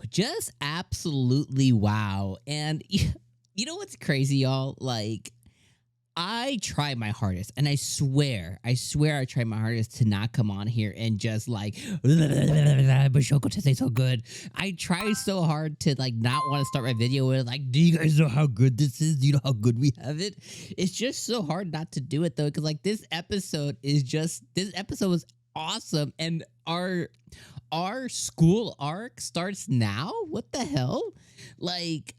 Just absolutely wow. And you know what's crazy, y'all? Like, I try my hardest, and I swear I try my hardest to not come on here and just like, Mushoku Tensei so good. I try so hard to like not want to start my video with like, do you guys know how good this is? Do you know how good we have it? It's just so hard not to do it though, because like this episode was awesome, and our school arc starts now. What the hell? Like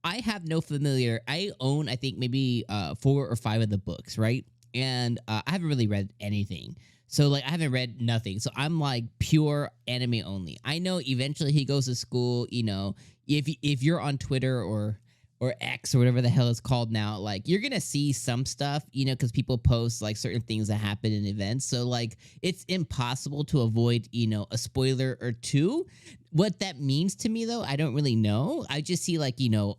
I have no familiar. I own, I think, maybe 4 or 5 of the books, right? And I haven't really read anything. So, like, I haven't read nothing. So I'm like pure anime only. I know eventually he goes to school. You know, if you're on Twitter or X or whatever the hell it's called now, like you're gonna see some stuff, you know, because people post like certain things that happen in events. So like it's impossible to avoid, you know, a spoiler or two. What that means to me though, I don't really know. I just see like, you know,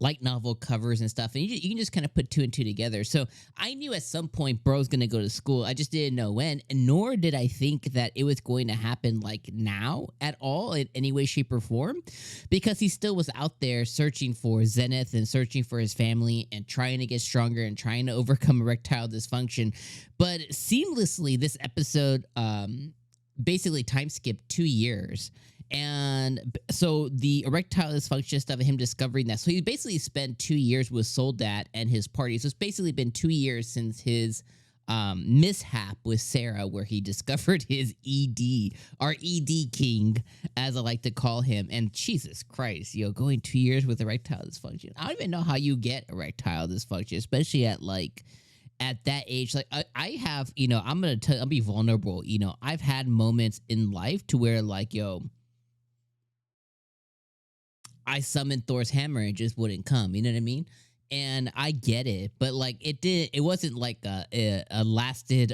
light novel covers and stuff, and you can just kind of put 2 and 2 together. So I knew at some point bro's gonna go to school. I just didn't know when, and nor did I think that it was going to happen like now at all in any way, shape, or form, because he still was out there searching for Zenith and searching for his family and trying to get stronger and trying to overcome erectile dysfunction. But seamlessly, this episode basically time skipped 2 years. And so the erectile dysfunction stuff of him discovering that. So he basically spent 2 years with Soldat and his party. So it's basically been 2 years since his mishap with Sarah, where he discovered his ED, our ED king, as I like to call him. And Jesus Christ, yo, going 2 years with erectile dysfunction. I don't even know how you get erectile dysfunction, especially at like at that age. Like I have, you know, I'll be vulnerable. You know, I've had moments in life to where like, yo, I summoned Thor's hammer and it just wouldn't come. You know what I mean? And I get it, but like it wasn't like a lasted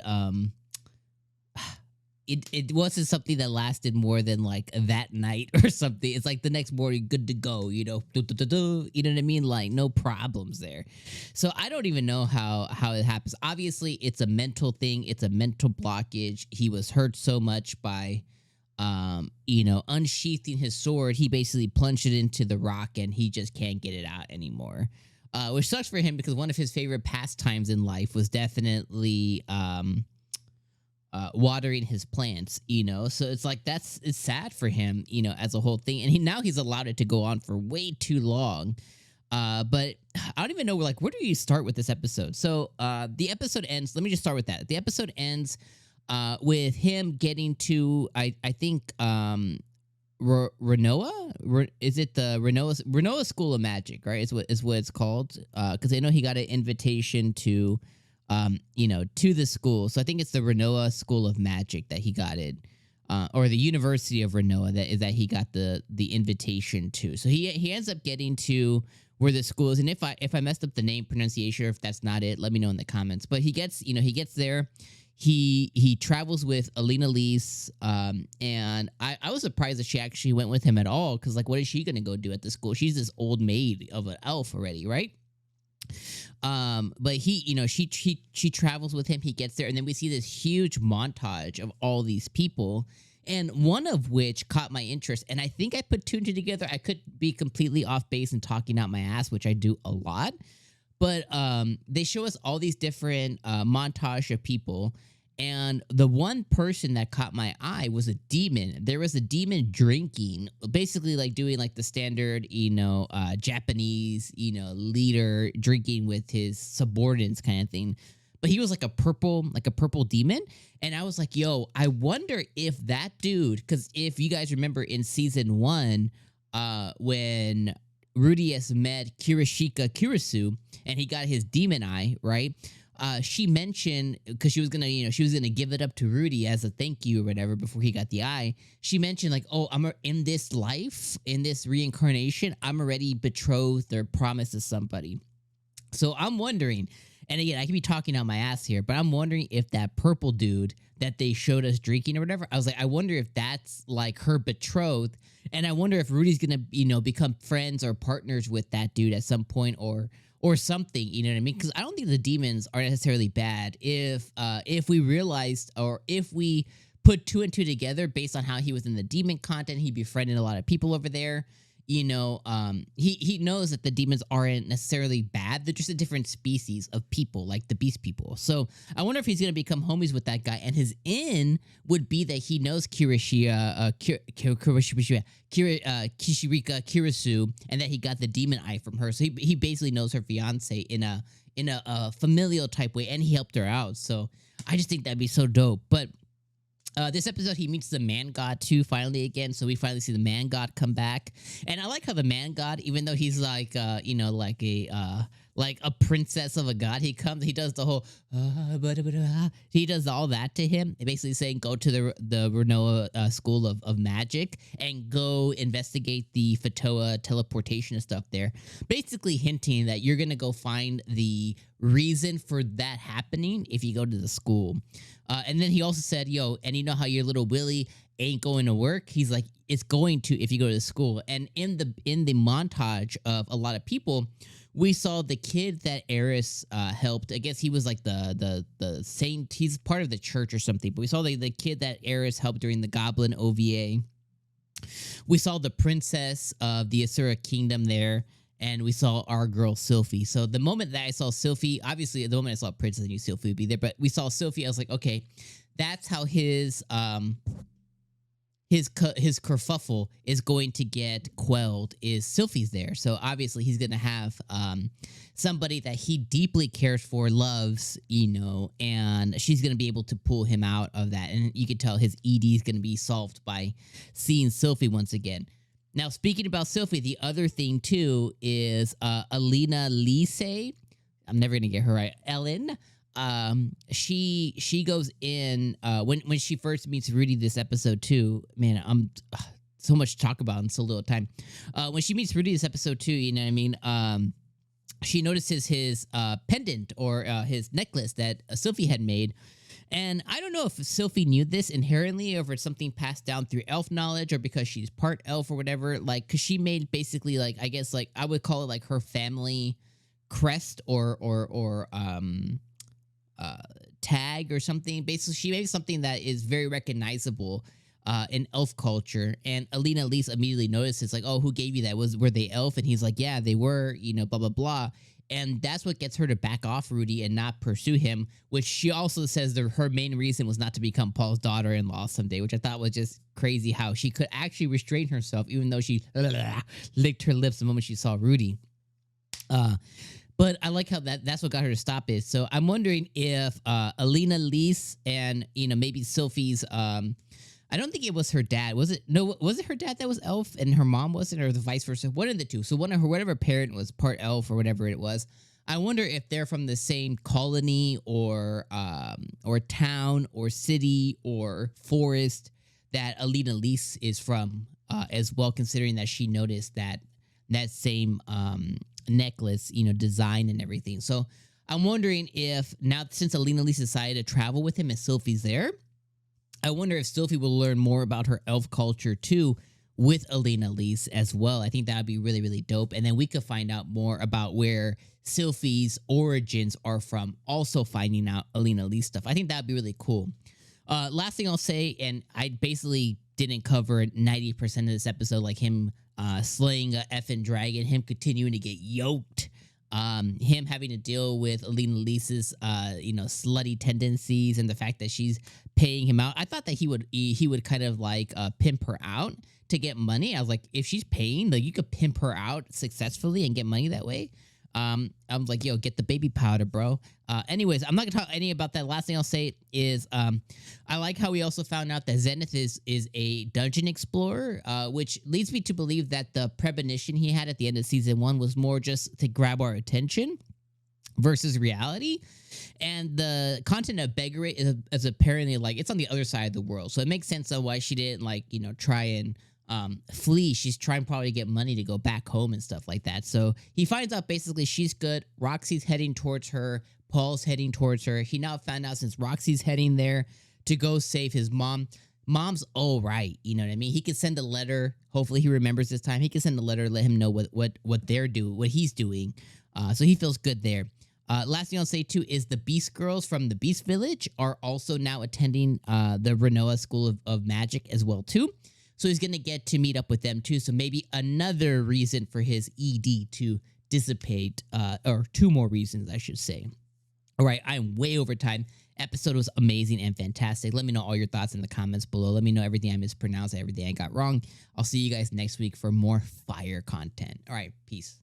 it wasn't something that lasted more than like that night or something. It's like the next morning, good to go, you know, you know what I mean? Like no problems there. So I don't even know how it happens. Obviously, it's a mental thing. It's a mental blockage. He was hurt so much by you know, unsheathing his sword. He basically plunged it into the rock and he just can't get it out anymore. Which sucks for him because one of his favorite pastimes in life was definitely watering his plants, you know? So it's like it's sad for him, you know, as a whole thing. And now he's allowed it to go on for way too long. But I don't even know, like, where do you start with this episode? So the episode ends. Let me just start with that. The episode ends with him getting to, I think, Renoa? Is it the Renoa School of Magic, right? Is what it's called. Because I know he got an invitation to, you know, to the school. So I think it's the Renoa School of Magic that he got it. Or the University of Renoa that he got the invitation to. So he ends up getting to where the school is. And if I messed up the name pronunciation, or if that's not it, let me know in the comments. But he gets there. He travels with Alina Lise, and I was surprised that she actually went with him at all, because like, what is she gonna go do at the school? She's this old maid of an elf already, right? But he, you know, she travels with him. He gets there, and then we see this huge montage of all these people, and one of which caught my interest. And I think I put 2 and 2 together. I could be completely off base and talking out my ass, which I do a lot. But they show us all these different montage of people. And the one person that caught my eye was a demon. There was a demon drinking, basically like doing like the standard, you know, Japanese, you know, leader drinking with his subordinates kind of thing. But he was like a purple demon. And I was like, yo, I wonder if that dude, because if you guys remember in season 1, when Rudeus met Kirishika Kurisu and he got his demon eye, right? She mentioned, because she was gonna give it up to Rudy as a thank you or whatever before he got the eye. She mentioned like, oh, in this life, in this reincarnation, I'm already betrothed or promised to somebody. So I'm wondering, and again, I could be talking out my ass here, but I'm wondering if that purple dude that they showed us drinking or whatever, I was like, I wonder if that's like her betrothed, and I wonder if Rudy's gonna, you know, become friends or partners with that dude at some point, or something, you know what I mean? Because I don't think the demons are necessarily bad if we realized, or if we put two and two together based on how he was in the demon content. He befriended a lot of people over there. He knows that the demons aren't necessarily bad. They're just a different species of people, like the beast people. So I wonder if he's gonna become homies with that guy. And his in would be that he knows Kishirika Kirisu, and that he got the demon eye from her. So he basically knows her fiance in a familial type way, and he helped her out. So I just think that'd be so dope. But this episode, he meets the man god too, finally again. So we finally see the man god come back, and I like how the man god, even though he's like, like a princess of a god, he does the whole, he does all that to him, basically saying go to the Renoa school of magic and go investigate the Fatoa teleportation and stuff there, basically hinting that you're gonna go find the reason for that happening if you go to the school. And then he also said, yo, and you know how your little Willie ain't going to work? He's like, it's going to if you go to school. And in the montage of a lot of people, we saw the kid that Eris helped. I guess he was like the saint. He's part of the church or something. But we saw the kid that Eris helped during the Goblin OVA. We saw the princess of the Asura kingdom there. And we saw our girl, Sylphie. So the moment that I saw Sylphie, obviously the moment I saw Princess, I knew Sylphie would be there. But we saw Sylphie, I was like, okay, that's how his kerfuffle is going to get quelled, is Sylphie's there. So obviously he's going to have somebody that he deeply cares for, loves, and she's going to be able to pull him out of that. And you can tell his ED is going to be solved by seeing Sylphie once again. Now, speaking about Sylphie, the other thing, too, is Alina Lise. I'm never going to get her right. Ellen. She goes in when she first meets Rudy this episode, too. Man, I'm so much to talk about in so little time. When she meets Rudy this episode, too, you know what I mean? She notices his pendant or his necklace that Sylphie had made. And I don't know if Sylphie knew this inherently, or if it's something passed down through elf knowledge, or because she's part elf or whatever. Like, because she made basically, like, I guess, like, I would call it like her family crest or tag or something. Basically, she made something that is very recognizable in elf culture. And Alina Lise immediately notices, like, oh, who gave you that? Were they elf? And he's like, yeah, they were. Blah blah blah. And that's what gets her to back off Rudy and not pursue him, which she also says that her main reason was not to become Paul's daughter-in-law someday, which I thought was just crazy how she could actually restrain herself, even though she licked her lips the moment she saw Rudy. But I like how that's what got her to stop it. So I'm wondering if Alina Lise and, maybe Sylphie's... I don't think it was her dad. Was it? No, was it her dad that was elf and her mom wasn't, or the vice versa? One of the two. So one of her, whatever parent was part elf or whatever it was. I wonder if they're from the same colony or town or city or forest that Alina Lise is from as well, considering that she noticed that same necklace, design and everything. So I'm wondering if now, since Alina Lise decided to travel with him and Sylphie's there, I wonder if Sylphie will learn more about her elf culture, too, with Alina Lise as well. I think that would be really, really dope. And then we could find out more about where Sylphie's origins are from, also finding out Alina Lise stuff. I think that would be really cool. Last thing I'll say, and I basically didn't cover 90% of this episode, like him slaying a effing dragon, him continuing to get yoked, him having to deal with Alina Lise's, slutty tendencies and the fact that she's paying him out. I thought that he would kind of like pimp her out to get money. I was like, if she's paying, like you could pimp her out successfully and get money that way. I was like, yo, get the baby powder, bro. Anyways, I'm not gonna talk any about that. Last thing I'll say is I like how we also found out that Zenith is a dungeon explorer, which leads me to believe that the premonition he had at the end of season 1 was more just to grab our attention versus reality. And the content of Beggarate is apparently like it's on the other side of the world. So it makes sense of why she didn't try and flee. She's trying probably to get money to go back home and stuff like that. So he finds out basically she's good. Roxy's heading towards her. Paul's heading towards her. He now found out since Roxy's heading there to go save his mom. Mom's all right. You know what I mean? He could send a letter. Hopefully he remembers this time. He can send a letter, let him know what they're doing, what he's doing. So he feels good there. Last thing I'll say too is the Beast Girls from the Beast Village are also now attending the Renoa School of Magic as well too. So he's gonna get to meet up with them too. So maybe another reason for his ED to dissipate, or two more reasons, I should say. All right, I'm way over time. Episode was amazing and fantastic. Let me know all your thoughts in the comments below. Let me know everything I mispronounced, everything I got wrong. I'll see you guys next week for more fire content. All right, peace.